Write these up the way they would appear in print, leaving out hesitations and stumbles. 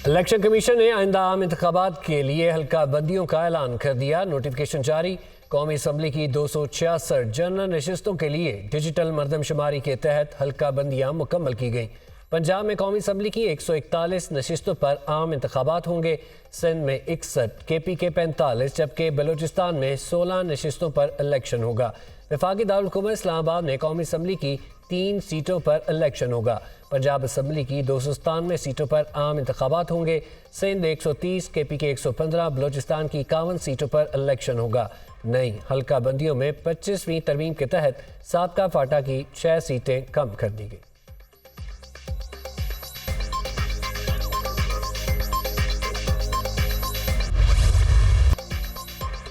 Election commission ने आइंदा आम इंतखाबात के लिए हल्का बंदियों का ऐलान कर दिया। नोटिफिकेशन जारी। कौमी असम्बली की 266 जनरल नशिस्तों के लिए डिजिटल मरदमशुमारी के तहत हल्का बंदियाँ मुकम्मल की गईं। पंजाब में कौमी असम्बली की 141 नशिस्तों पर आम इंतखाबात होंगे। सिंध में 61, KP के 45 जबकि बलूचिस्तान में 16 नशिस्तों पर इलेक्शन होगा। वफाकी दारुल इस्लामाबाद में कौमी असम्बली की 3 सीटों पर इलेक्शन होगा। पंजाब असम्बली की 297 सीटों पर आम इंतखाबात होंगे। सिंध 130, KP के 115, बलूचिस्तान की 51 सीटों पर इलेक्शन होगा। नई हल्का बंदियों में 25वीं तरमीम के तहत साबका फाटा की 6 सीटें कम कर दी गई।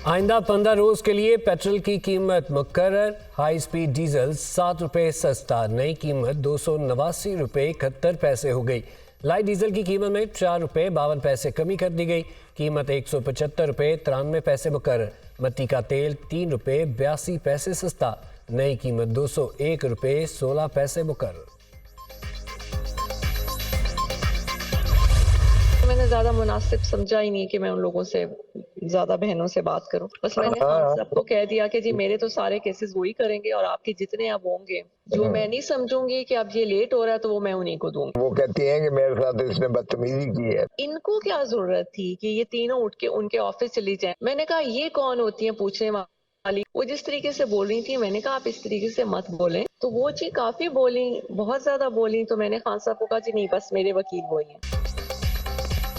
आइंदा 15 रोज के लिए पेट्रोल की कीमत मुकर्रर। हाई स्पीड डीजल 7 रुपये सस्ता, नई कीमत 289 रुपये 71 पैसे हो गई। लाइट डीजल की कीमत में 4 रुपये 52 पैसे कमी कर दी गई। कीमत 175 रुपये 93 पैसे मुकर्रर। मट्टी का तेल 3 रुपये 82 पैसे सस्ता, नई कीमत 201 रुपये 16 पैसे मुकर्रर। मैंने ज्यादा मुनासिब समझा ही नहीं कि मैं उन लोगों से ज्यादा बहनों से बात करूं। बस मैंने सबको कह दिया कि जी मेरे तो सारे केसेस वही करेंगे और आपके जितने अब होंगे जो मैं नहीं समझूंगी कि अब ये लेट हो रहा है तो वो मैं उन्हीं को दूंगी। वो कहती हैं कि मेरे साथ इसने बदतमीजी की है। इनको क्या जरूरत थी कि ये तीनों उठ के उनके ऑफिस चली जाएं। मैंने कहा ये कौन होती है पूछने वाली। वो जिस तरीके से बोल रही थी मैंने कहा आप इस तरीके से मत बोलें। तो वो जी काफी बोली, बहुत ज्यादा बोली। तो मैंने खान साहब को कहा जी नहीं बस मेरे वकील वही है।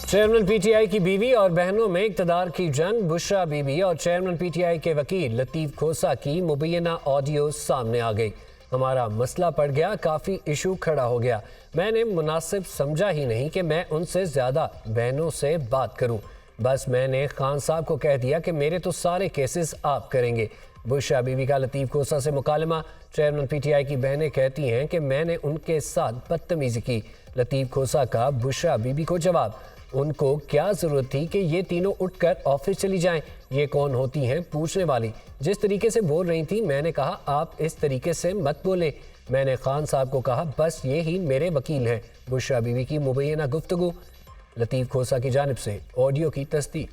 चेयरमैन PTI की बीवी और बहनों में इक़्तिदार की जंग। बुशरा बीबी और चेयरमैन PTI के वकील लतीफ़ खोसा की मुबैना ऑडियो सामने आ गई। हमारा मसला पड़ गया, काफ़ी इशू खड़ा हो गया। मैंने मुनासिब समझा ही नहीं कि मैं उनसे ज़्यादा बहनों से बात करूं। बस मैंने खान साहब को कह दिया कि मेरे तो सारे केसेस आप करेंगे। बुशरा बीबी का लतीफ़ खोसा से मुकालमा। चेयरमैन PTI की बहनें कहती हैं कि मैंने उनके साथ बदतमीज़ी की। लतीफ़ खोसा का बुशरा बीबी को जवाब। उनको क्या ज़रूरत थी कि ये तीनों उठकर ऑफिस चली जाएं? ये कौन होती हैं पूछने वाली? जिस तरीके से बोल रही थी मैंने कहा आप इस तरीके से मत बोलें। मैंने खान साहब को कहा बस ये ही मेरे वकील हैं। बुशरा बीवी की मुबैना गुफ्तगू। लतीफ़ खोसा की जानिब से ऑडियो की तस्दीक।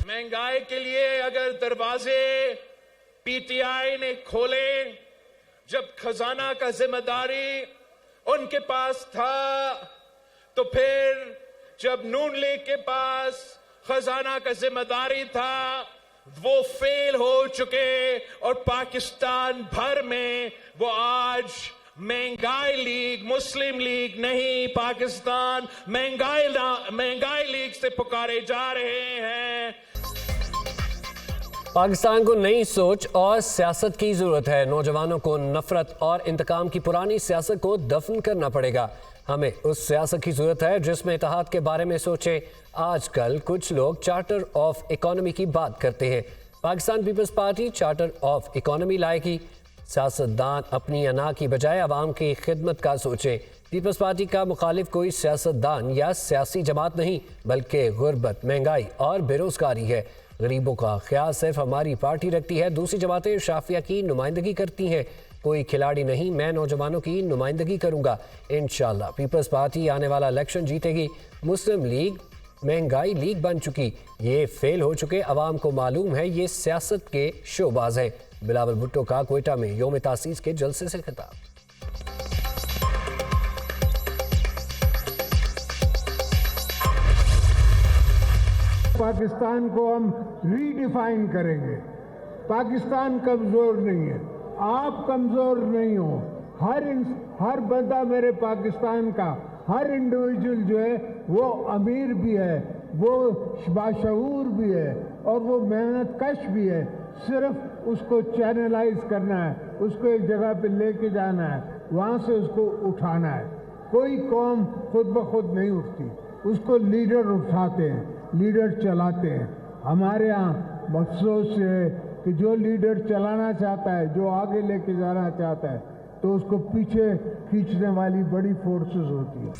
महंगाई के लिए अगर दरवाजे PTI ने खोले, जब खजाना का जिम्मेदारी उनके पास था, तो फिर जब नून लीग के पास खजाना का जिम्मेदारी था वो फेल हो चुके और पाकिस्तान भर में वो आज महंगाई लीग, मुस्लिम लीग नहीं, पाकिस्तान महंगाई लीग से पुकारे जा रहे हैं। पाकिस्तान को नई सोच और सियासत की ज़रूरत है। नौजवानों को नफरत और इंतकाम की पुरानी सियासत को दफन करना पड़ेगा। हमें उस सियासत की ज़रूरत है जिसमें इत्तेहाद के बारे में सोचें। आजकल कुछ लोग चार्टर ऑफ इकोनॉमी की बात करते हैं। Pakistan Peoples Party charter of economy लाएगी। सियासतदान अपनी अना की बजाय आवाम की खिदमत का सोचें। पीपल्स पार्टी का मुखालिफ कोई सियासतदान या सियासी जमात नहीं बल्कि गुर्बत, महंगाई और बेरोजगारी है। गरीबों का ख्याल सिर्फ हमारी पार्टी रखती है। दूसरी जमातें शाफिया की नुमाइंदगी करती हैं। कोई खिलाड़ी नहीं, मैं नौजवानों की नुमाइंदगी करूंगा। इंशाल्लाह पीपल्स पार्टी आने वाला इलेक्शन जीतेगी। मुस्लिम लीग महंगाई लीग बन चुकी, ये फेल हो चुके अवाम को मालूम है ये सियासत के शोबाज हैं। बिलावल भुट्टो का कोयटा में योम तासीस के जलसे से खिताब। पाकिस्तान को हम रीडिफाइन करेंगे। पाकिस्तान कमज़ोर नहीं है, आप कमज़ोर नहीं हो। हर बंदा मेरे पाकिस्तान का, हर इंडिविजुअल जो है वो अमीर भी है, वो बाशऊर भी है और वो मेहनत कश भी है। सिर्फ उसको चैनलाइज करना है, उसको एक जगह पे लेके जाना है, वहाँ से उसको उठाना है। कोई कौम खुद ब खुद नहीं उठती, उसको लीडर उठाते हैं, लीडर चलाते हैं। हमारे यहाँ अफसोस है कि जो लीडर चलाना चाहता है, जो आगे लेके जाना चाहता है, तो उसको पीछे खींचने वाली बड़ी फोर्सेस होती है।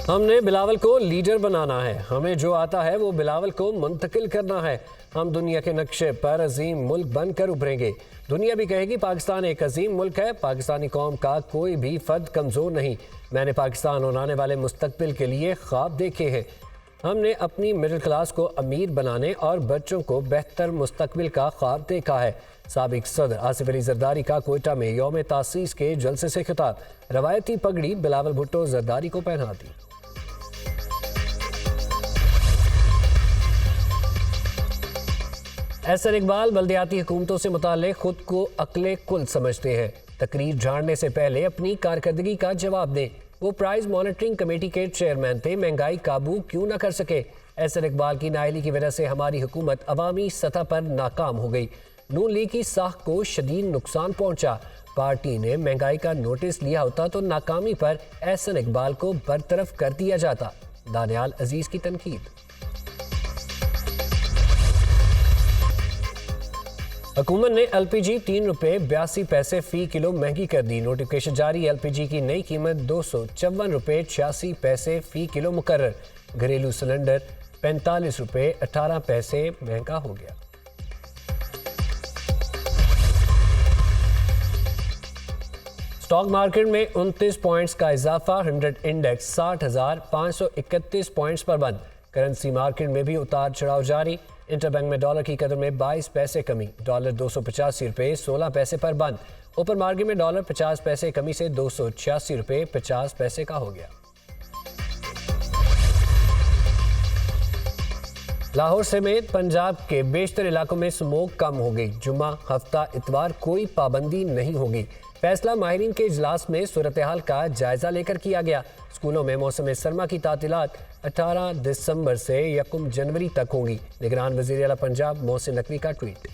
हमने बिलावल को लीडर बनाना है, हमें जो आता है वो बिलावल को मुंतकिल करना है। हम दुनिया के नक्शे पर अजीम मुल्क बनकर उभरेंगे। दुनिया भी कहेगी पाकिस्तान एक अजीम मुल्क है। पाकिस्तानी कौम का कोई भी फर्द कमज़ोर नहीं। मैंने पाकिस्तान और आने वाले मुस्तकबिल के लिए ख्वाब देखे हैं। हमने अपनी मिडिल क्लास को अमीर बनाने और बच्चों को बेहतर मुस्तकबिल का ख्वाब देखा है। साबिक सदर आसिफ अली जरदारी का कोयटा में यौम तासीस के जलसे से खिताब। रवायती पगड़ी बिलावल भुट्टो जरदारी को पहना दी। एहसन इकबाल बल्दियाती हुकूमतों से मुताल्लिक़ खुद को अक्ले कुल समझते हैं। तकरीर झाड़ने से पहले अपनी कारकर्दगी का जवाब दें। वो प्राइस मॉनिटरिंग कमेटी के चेयरमैन थे, महंगाई काबू क्यों न कर सके। एहसन इकबाल की नाअहली की वजह से हमारी हुकूमत अवामी सतह पर नाकाम हो गई। नून लीग की साख को शदीद नुकसान पहुंचा। पार्टी ने महंगाई का नोटिस लिया होता तो नाकामी पर एहसन इकबाल को बरतरफ कर दिया जाता। दानियाल अजीज की तनकीद। हुकूमत ने LPG 3 रुपये 82 पैसे फ़ी किलो महंगी कर दी। नोटिफिकेशन जारी। LPG की नई कीमत 254 रुपये 86 पैसे फ़ी किलो मुकर्रर। घरेलू सिलेंडर 45 रुपये 18 पैसे महंगा हो गया। स्टॉक मार्केट में 29 पॉइंट्स का इजाफा। 100 इंडेक्स 60,531 पॉइंट्स पर बंद। करेंसी मार्केट में भी उतार चढ़ाव जारी। इंटरबैंक में डॉलर की कदर में 22 पैसे कमी। डॉलर 285 रुपये 16 पैसे पर बंद। ओपन मार्केट में डॉलर 50 पैसे कमी से 286 रुपये 50 पैसे का हो गया। लाहौर समेत पंजाब के बेशतर इलाकों में स्मोक कम हो गई। जुम्मा, हफ्ता, इतवार कोई पाबंदी नहीं होगी। फैसला माहिरीन के इजलास में सूरत हाल का जायजा लेकर किया गया। स्कूलों में मौसम सरमा की तातीलात 18 दिसंबर से 1 जनवरी तक होंगी। निगरान वज़ीर आला पंजाब मोहसिन नकवी का ट्वीट।